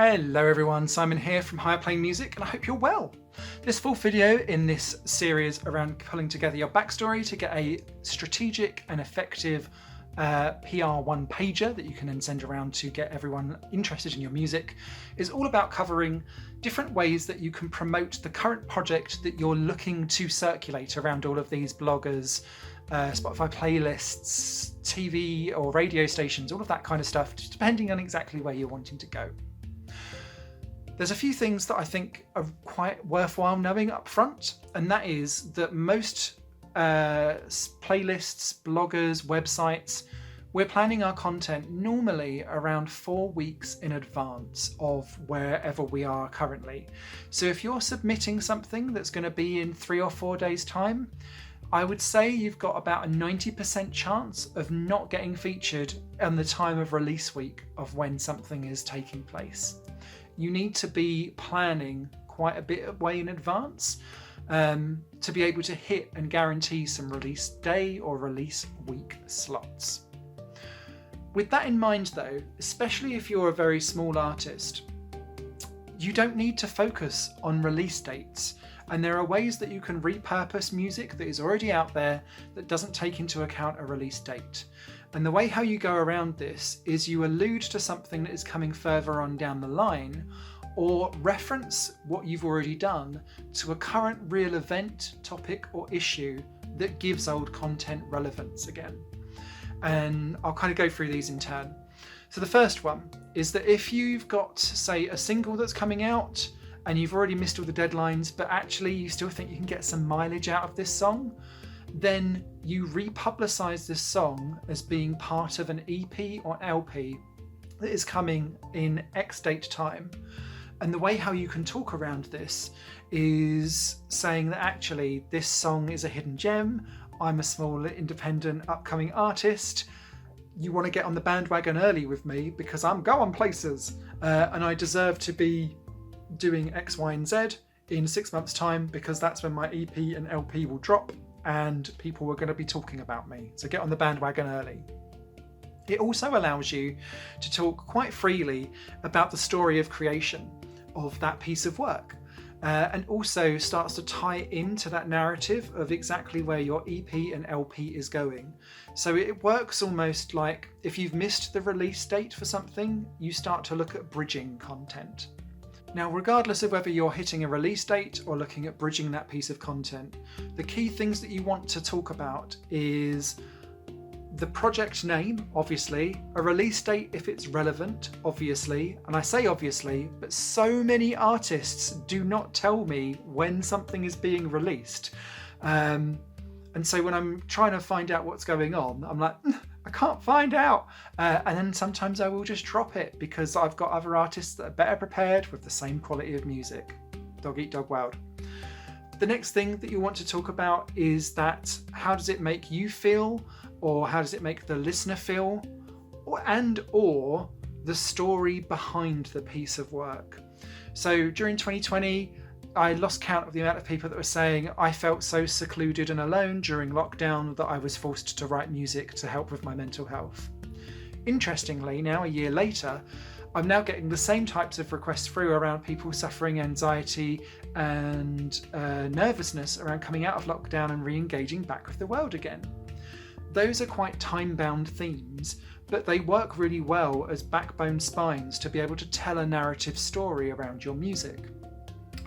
Hello everyone, Simon here from Higher Plane Music, and I hope you're well. This full video in this series around pulling together your backstory to get a strategic and effective PR one-pager that you can then send around to get everyone interested in your music is all about covering different ways that you can promote the current project that you're looking to circulate around all of these bloggers, Spotify playlists, TV or radio stations, all of that kind of stuff, just depending on exactly where you're wanting to go. There's a few things that I think are quite worthwhile knowing up front, and that is that most playlists, bloggers, websites, we're planning our content normally around 4 weeks in advance of wherever we are currently. So if you're submitting something that's going to be in 3 or 4 days' time, I would say you've got about a 90% chance of not getting featured on the time of release week of when something is taking place. You need to be planning quite a bit of way in advance to be able to hit and guarantee some release day or release week slots. With that in mind though, especially if you're a very small artist, you don't need to focus on release dates, and there are ways that you can repurpose music that is already out there that doesn't take into account a release date. And the way how you go around this is you allude to something that is coming further on down the line, or reference what you've already done to a current real event, topic or issue that gives old content relevance again. And I'll kind of go through these in turn. So the first one is that if you've got, say, a single that's coming out and you've already missed all the deadlines, but actually you still think you can get some mileage out of this song, then you republicize this song as being part of an EP or LP that is coming in X date time. And the way how you can talk around this is saying that actually this song is a hidden gem. I'm a small independent upcoming artist. You want to get on the bandwagon early with me because I'm going places and I deserve to be doing X, Y, and Z in 6 months' time because that's when my EP and LP will drop and people are going to be talking about me. So get on the bandwagon early. It also allows you to talk quite freely about the story of creation of that piece of work, and also starts to tie into that narrative of exactly where your EP and LP is going. So it works almost like if you've missed the release date for something, you start to look at bridging content. Now, regardless of whether you're hitting a release date or looking at bridging that piece of content, the key things that you want to talk about is the project name, obviously, a release date if it's relevant, obviously, and I say obviously, but so many artists do not tell me when something is being released. And so when I'm trying to find out what's going on, I'm like, I can't find out. And then sometimes I will just drop it because I've got other artists that are better prepared with the same quality of music. Dog eat dog world. The next thing that you want to talk about is that how does it make you feel, or how does it make the listener feel, or the story behind the piece of work. So during 2020, I lost count of the amount of people that were saying I felt so secluded and alone during lockdown that I was forced to write music to help with my mental health. Interestingly, now a year later, I'm now getting the same types of requests through around people suffering anxiety and nervousness around coming out of lockdown and re-engaging back with the world again. Those are quite time-bound themes, but they work really well as backbone spines to be able to tell a narrative story around your music.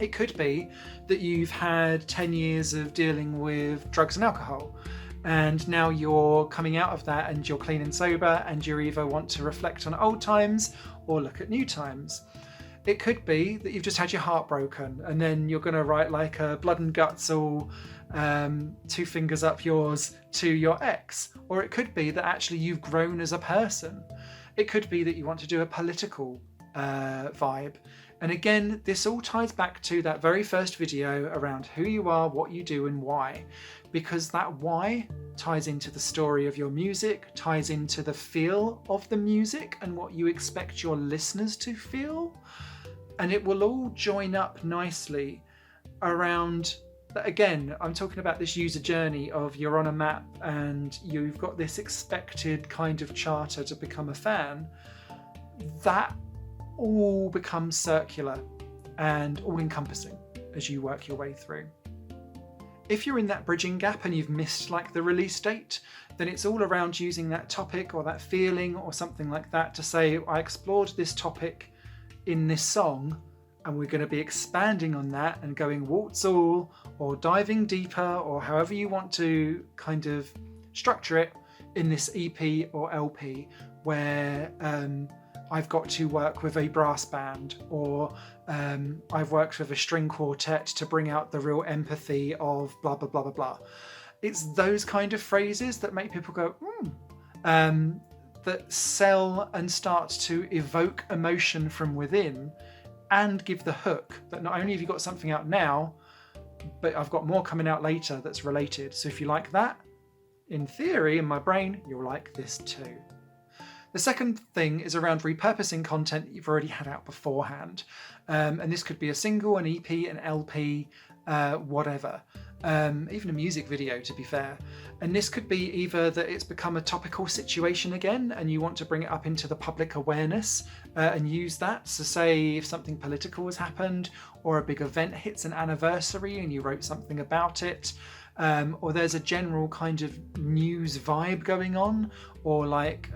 It could be that you've had 10 years of dealing with drugs and alcohol, and now you're coming out of that and you're clean and sober, and you either want to reflect on old times or look at new times. It could be that you've just had your heart broken and then you're going to write like a blood and guts all 2 fingers up yours to your ex. Or it could be that actually you've grown as a person. It could be that you want to do a political vibe. And again, this all ties back to that very first video around who you are, what you do and why. Because that why ties into the story of your music, ties into the feel of the music and what you expect your listeners to feel. And it will all join up nicely around, again, I'm talking about this user journey of you're on a map and you've got this expected kind of charter to become a fan. That all become circular and all-encompassing as you work your way through. If you're in that bridging gap and you've missed like the release date, then it's all around using that topic or that feeling or something like that to say, I explored this topic in this song, and we're going to be expanding on that and going warts all, or diving deeper, or however you want to kind of structure it in this EP or LP, where I've got to work with a brass band, or I've worked with a string quartet to bring out the real empathy of blah, blah, blah, blah, blah. It's those kind of phrases that make people go, that sell and start to evoke emotion from within and give the hook that not only have you got something out now, but I've got more coming out later that's related. So if you like that, in theory, in my brain, you'll like this too. The second thing is around repurposing content that you've already had out beforehand. And this could be a single, an EP, an LP, whatever. Even a music video, to be fair. And this could be either that it's become a topical situation again and you want to bring it up into the public awareness and use that. So say if something political has happened, or a big event hits an anniversary and you wrote something about it, or there's a general kind of news vibe going on, or like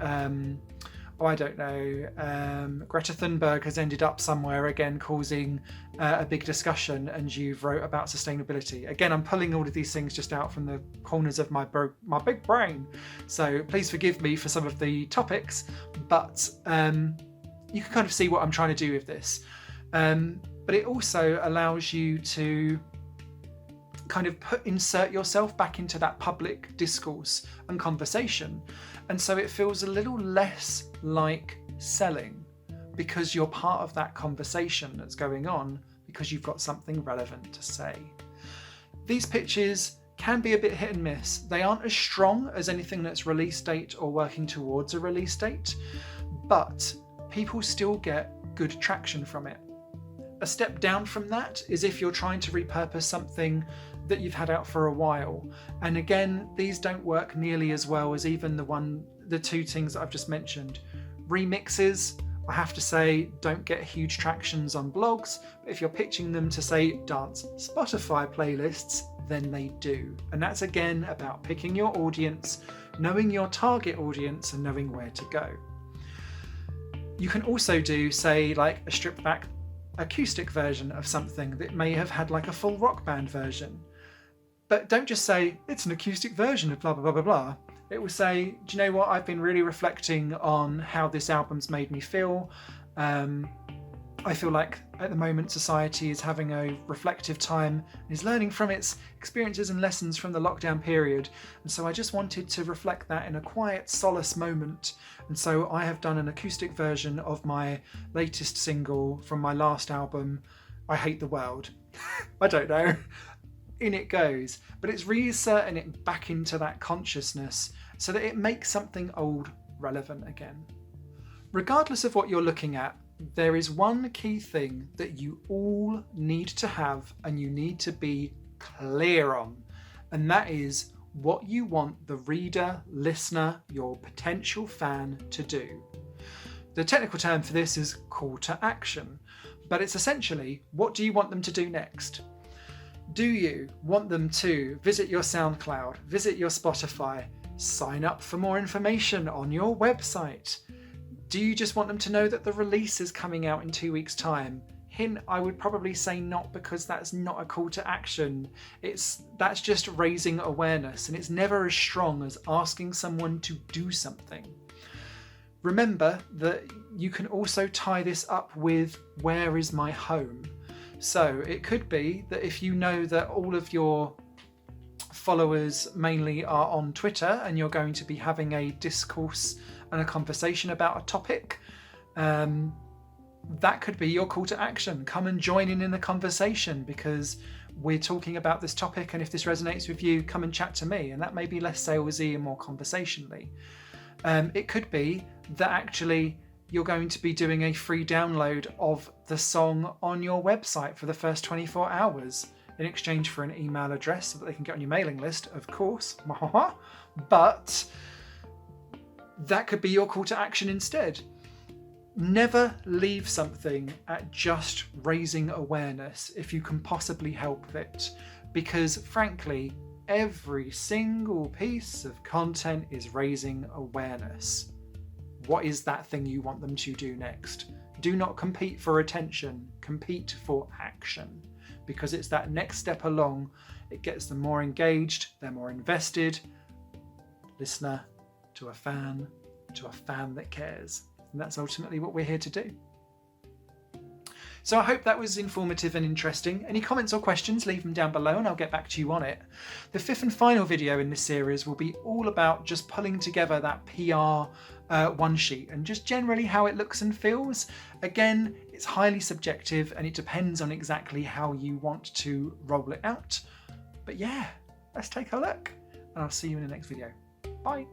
I don't know, Greta Thunberg has ended up somewhere again causing a big discussion, and you've wrote about sustainability. Again, I'm pulling all of these things just out from the corners of my big brain, so please forgive me for some of the topics, but you can kind of see what I'm trying to do with this. But it also allows you to kind of insert yourself back into that public discourse and conversation. And so it feels a little less like selling, because you're part of that conversation that's going on, because you've got something relevant to say. These pitches can be a bit hit and miss. They aren't as strong as anything that's release date or working towards a release date, but people still get good traction from it. A step down from that is if you're trying to repurpose something that you've had out for a while. And again, these don't work nearly as well as even the two things that I've just mentioned. Remixes, I have to say, don't get huge tractions on blogs, but if you're pitching them to say dance Spotify playlists, then they do. And that's again about picking your audience, knowing your target audience, and knowing where to go. You can also do, say, like a stripped back acoustic version of something that may have had like a full rock band version. But don't just say, it's an acoustic version of blah, blah, blah, blah, blah. It will say, do you know what? I've been really reflecting on how this album's made me feel. I feel like at the moment society is having a reflective time and is learning from its experiences and lessons from the lockdown period. And so I just wanted to reflect that in a quiet solace moment. And so I have done an acoustic version of my latest single from my last album, I Hate the World. I don't know. In it goes. But it's reinserting it back into that consciousness so that it makes something old relevant again. Regardless of what you're looking at, there is one key thing that you all need to have and you need to be clear on, and that is what you want the reader, listener, your potential fan to do. The technical term for this is call to action, but it's essentially, what do you want them to do next? Do you want them to visit your SoundCloud, visit your Spotify, sign up for more information on your website? Do you just want them to know that the release is coming out in 2 weeks' time? Hint, I would probably say not, because that's not a call to action. That's just raising awareness, and it's never as strong as asking someone to do something. Remember that you can also tie this up with, where is my home? So it could be that if you know that all of your followers mainly are on Twitter and you're going to be having a discourse and a conversation about a topic, that could be your call to action. Come and join in the conversation because we're talking about this topic, and if this resonates with you, come and chat to me. And that may be less salesy and more conversationally. It could be that actually you're going to be doing a free download of the song on your website for the first 24 hours in exchange for an email address so that they can get on your mailing list, of course. But that could be your call to action instead. Never leave something at just raising awareness if you can possibly help it, because frankly, every single piece of content is raising awareness. What is that thing you want them to do next? Do not compete for attention, compete for action, because it's that next step along. It gets them more engaged, they're more invested. Listener to a fan that cares. And that's ultimately what we're here to do. So I hope that was informative and interesting. Any comments or questions, leave them down below and I'll get back to you on it. The fifth and final video in this series will be all about just pulling together that PR one sheet and just generally how it looks and feels. Again, it's highly subjective and it depends on exactly how you want to roll it out. But yeah, let's take a look and I'll see you in the next video. Bye.